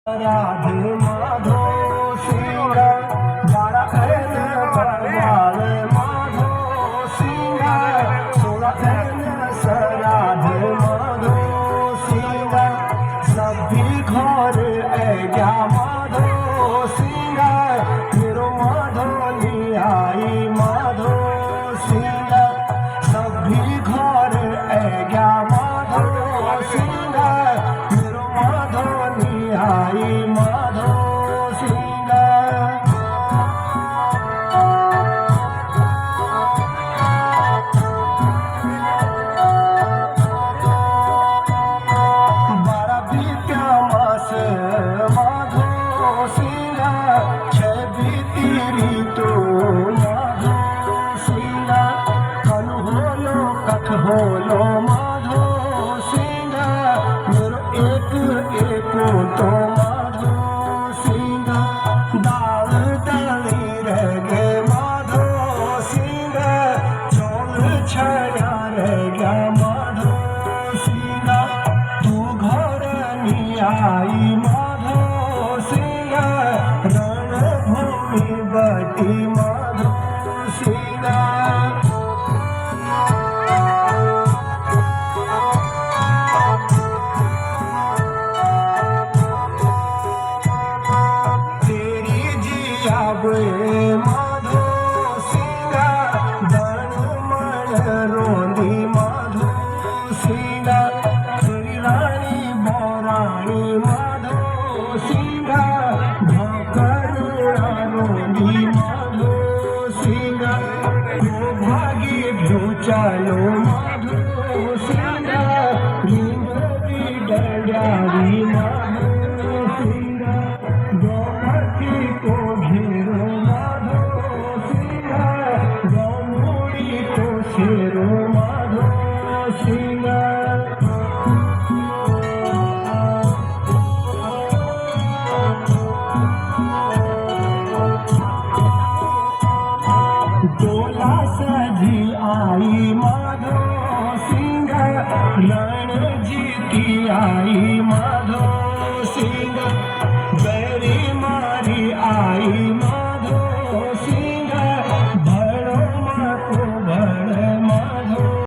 राधे माधो सिंह बारा ऐन बरवाल माधो सिंह सोला ऐन सराधे माधो सिंह सभी घर ऐजा माधो सिंह मेरो माधो निहाई माधो सिंह सभी घर ऐजा माधो सिंह मेरो माधो निहाई माधो सिंह बारा बीत्या मास माधो सिंह छह बीती ऋतु माधो सिंह कन होलो कठ होलो माधो सिंह मेरो एक तो माधो सिंह दाल डाली रह गे माधो सिंह चौल छया रह गया माधो सिंह तू घर नियाई माधो सिंह रणभूमि बटी माधो सिंह तेरी जियाबे माधो सिंह दन मन रोंदी माधो सिंह तेरी रानी बोरानी माधो सिंह भकरुणा रोंदी माधो सिंह तो भागी भ्यू चलो माधो सिंह रिंगरी डंडारी माधो सिंह गौमती को घेरो माधो सिंह गौमुड़ी को शेरो माधो सिंह डोला सजी आई